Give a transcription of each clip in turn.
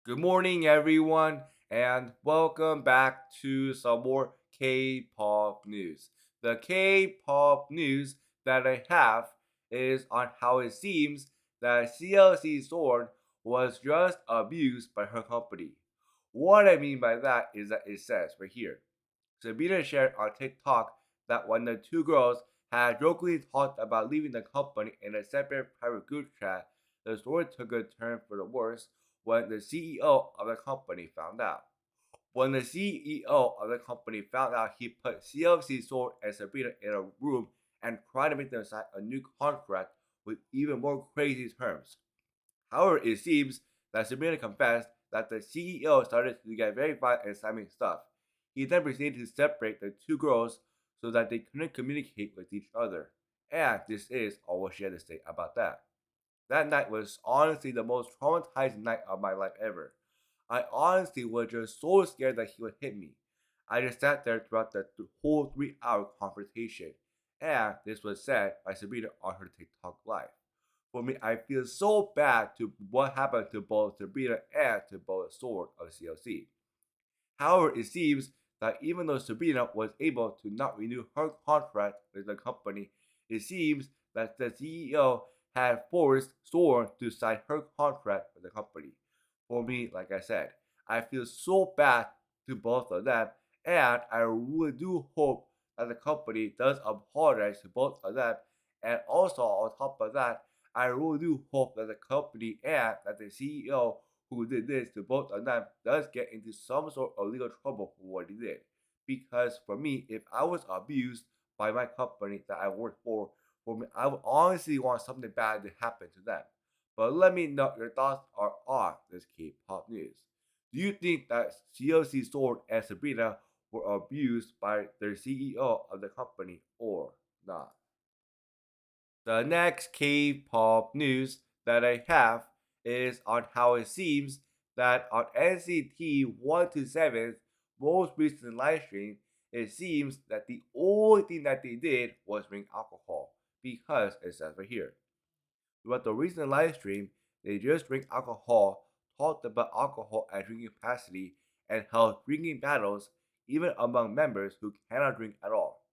Good morning, everyone, and welcome back to some more K-pop news. The K-pop news that I have is on how it seems that CLC Sorn was just abused by her company. What I mean by that is that it says right here. Sabina shared on TikTok that when the two girls had jokingly talked about leaving the company in a separate private group chat, the story took a turn for the worse when the CEO of the company found out. When the CEO of the company found out, he put CLC Sword and Sabrina in a room and tried to make them sign a new contract with even more crazy terms. However, it seems that Sabrina confessed that the CEO started to get very violent and slamming stuff. He then proceeded to separate the two girls so that they couldn't communicate with each other. And this is all what she had to say about that. That night was honestly the most traumatizing night of my life ever. I honestly was just so scared that he would hit me. I just sat there throughout the whole 3 hour confrontation, and this was said by Sabrina on her TikTok live. For me, I feel so bad to what happened to both Sabrina and to both Sword of CLC. However, it seems that even though Sabrina was able to not renew her contract with the company, it seems that the CEO had forced Sorn to sign her contract with the company. For me, like I said, I feel so bad to both of them, and I really do hope that the company does apologize to both of them. And also, on top of that, I really do hope that the company and that the CEO who did this to both of them does get into some sort of legal trouble for what he did. Because for me, if I was abused by my company that I work for me, I would honestly want something bad to happen to them. But let me know your thoughts are on this K-pop news. Do you think that CLC Sword and Sabrina were abused by their CEO of the company or not? The next K-pop news that I have is on how it seems that on NCT 127's most recent live stream, it seems that the only thing that they did was drink alcohol because it says right here. Throughout the recent live stream, they just drink alcohol, talked about alcohol and drinking capacity, and held drinking battles even among members who cannot drink at all.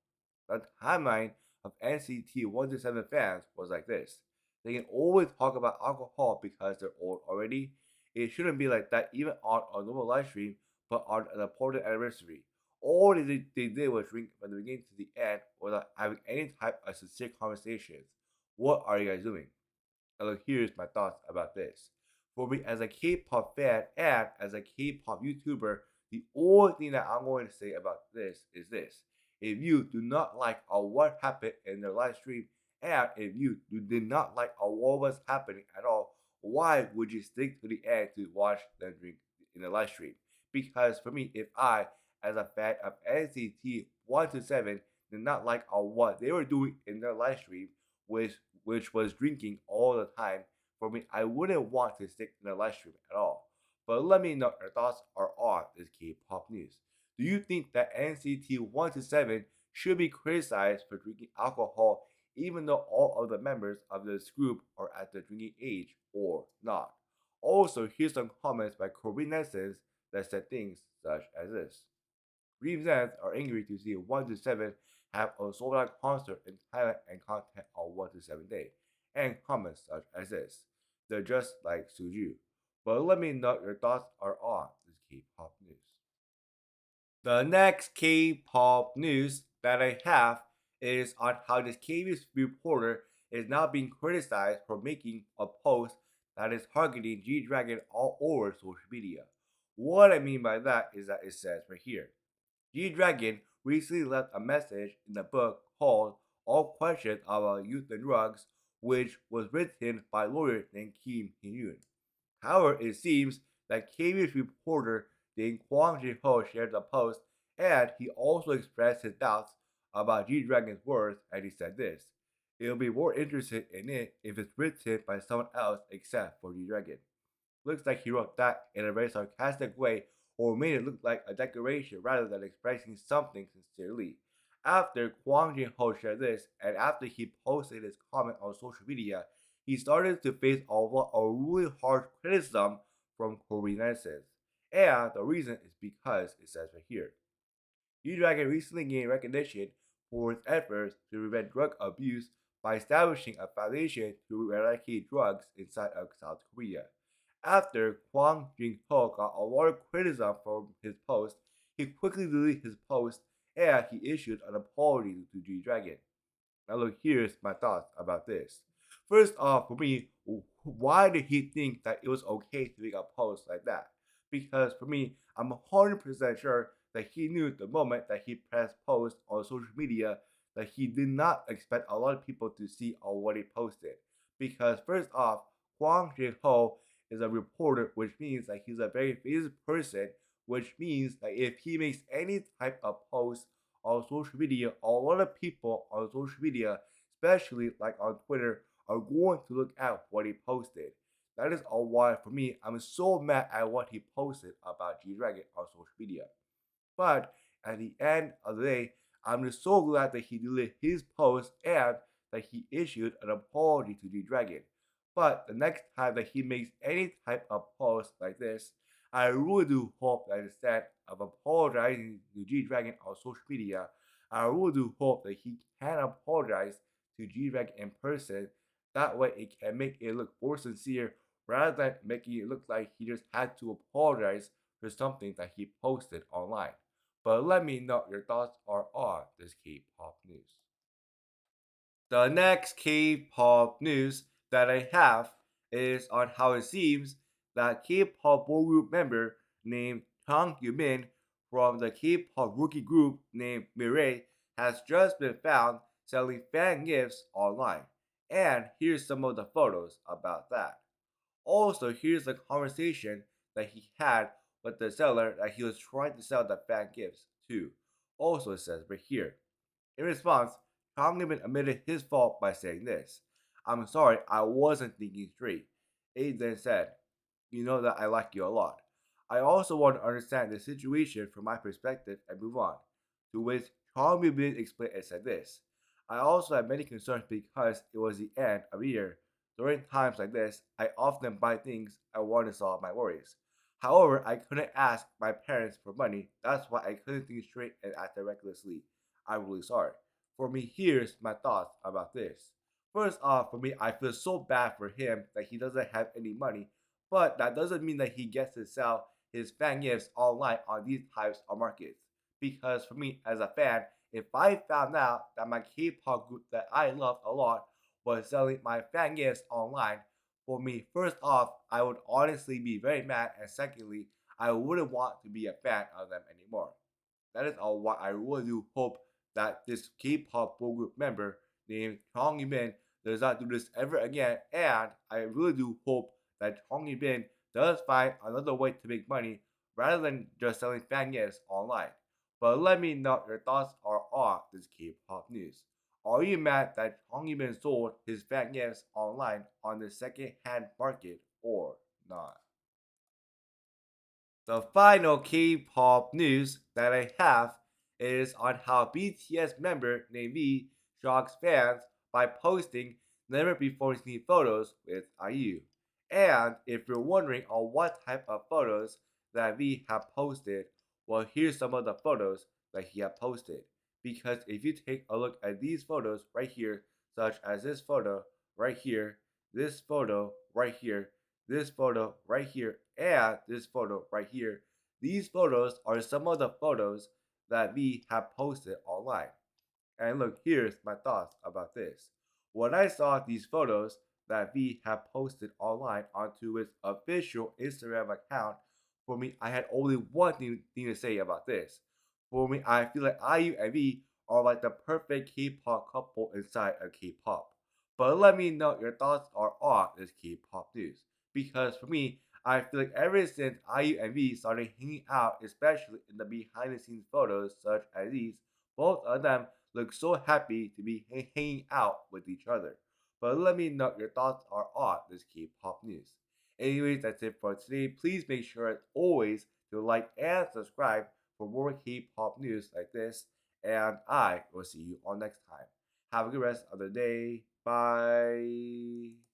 The timeline of NCT 127 fans was like this. They can always talk about alcohol because they're old already. It shouldn't be like that even on a normal live stream, but on an important anniversary. All they did was drink from the beginning to the end without having any type of sincere conversations. What are you guys doing? And look, here's my thoughts about this. For me, as a K-pop fan and as a K-pop YouTuber, the only thing that I'm going to say about this is this. If you do not like what happened in their live stream, and if you did not like what was happening at all, why would you stick to the end to watch them drink in the live stream? Because for me, if I, as a fan of NCT 127, did not like what they were doing in their live stream, which was drinking all the time, for me, I wouldn't want to stick in the live stream at all. But let me know your thoughts are on this K-pop news. Do you think that NCT 127 should be criticized for drinking alcohol even though all of the members of this group are at the drinking age or not? Also, here's some comments by Korean netizens that said things such as this. Dream fans are angry to see 1 to 7 have a sold out concert in Thailand and content on 1 to 7 day, and comments such as this. They're just like Suju. But let me know your thoughts are on this K-pop news. The next K-pop news that I have is on how this KBS reporter is now being criticized for making a post that is targeting G-Dragon all over social media. What I mean by that is that it says right here. G-Dragon recently left a message in a book called All Questions About Youth and Drugs, which was written by a lawyer named Kim Hyun. However, it seems that KBS reporter named Kwang Jin-ho shared the post, and he also expressed his doubts about G-Dragon's words, and he said this. It'll be more interested in it if it's written by someone else except for G-Dragon. Looks like he wrote that in a very sarcastic way or made it look like a decoration rather than expressing something sincerely. After Kwang Jin-ho shared this, and after he posted his comment on social media, he started to face a really harsh criticism from Korean netizens. And the reason is because it says right here. G-Dragon recently gained recognition for its efforts to prevent drug abuse by establishing a foundation to eradicate drugs inside of South Korea. After Kwang Jin-ho got a lot of criticism for his post, he quickly deleted his post and he issued an apology to G-Dragon. Now look, here's my thoughts about this. First off, for me, why did he think that it was okay to make a post like that? Because for me, I'm 100% sure that he knew the moment that he pressed post on social media that he did not expect a lot of people to see on what he posted. Because first off, Huang Jin-ho is a reporter, which means that he's a very famous person, which means that if he makes any type of post on social media, a lot of people on social media, especially like on Twitter, are going to look at what he posted. That is all why, for me, I'm so mad at what he posted about G-Dragon on social media. But at the end of the day, I'm just so glad that he deleted his post and that he issued an apology to G-Dragon. But the next time that he makes any type of post like this, I really do hope that instead of apologizing to G-Dragon on social media, I really do hope that he can apologize to G-Dragon in person. That way it can make it look more sincere rather than making it look like he just had to apologize for something that he posted online. But let me know your thoughts are on this K-pop news. The next K-pop news that I have is on how it seems that K-pop boy group member named Kang Yumin from the K-pop rookie group named Mirai has just been found selling fan gifts online. And here's some of the photos about that. Also, here's the conversation that he had with the seller that he was trying to sell the fan gifts to. Also, it says right here. In response, Congleman admitted his fault by saying this. I'm sorry, I wasn't thinking straight. Aide then said, you know that I like you a lot. I also want to understand the situation from my perspective and move on. To which Congleman explained and said this. I also have many concerns because it was the end of the year. During times like this, I often buy things I want to solve my worries. However, I couldn't ask my parents for money. That's why I couldn't think straight and acted recklessly. I'm really sorry. For me, here's my thoughts about this. First off, for me, I feel so bad for him that he doesn't have any money, but that doesn't mean that he gets to sell his fan gifts online on these types of markets. Because for me, as a fan, if I found out that my K-pop group that I love a lot was selling my fan gifts online, for me, first off, I would honestly be very mad, and secondly, I wouldn't want to be a fan of them anymore. That is all why I really do hope that this K-pop boy group member named Chong Bin does not do this ever again, and I really do hope that Chong Bin does find another way to make money rather than just selling fan gifts online. But let me know your thoughts are on this K-pop news. Are you mad that Chong Bin sold his fan gifts online on the second-hand market or not? The final K-pop news that I have is on how BTS member named V shocks fans by posting never before seen photos with IU. And if you're wondering on what type of photos that V have posted, well, here's some of the photos that he have posted. Because if you take a look at these photos right here, such as this photo right here, this photo right here, this photo right here, and this photo right here. These photos are some of the photos that we have posted online. And look, here's my thoughts about this. When I saw these photos that V have posted online onto its official Instagram account, for me, I had only one thing to say about this. For me, I feel like IU and V are like the perfect K-pop couple inside of K-pop. But let me know your thoughts are on this K-pop news. Because for me, I feel like ever since IU and V started hanging out, especially in the behind the scenes photos such as these, both of them look so happy to be hanging out with each other. But let me know your thoughts are on this K-pop news. Anyways, that's it for today. Please make sure as always to like and subscribe for more K-pop news like this. And I will see you all next time. Have a good rest of the day. Bye.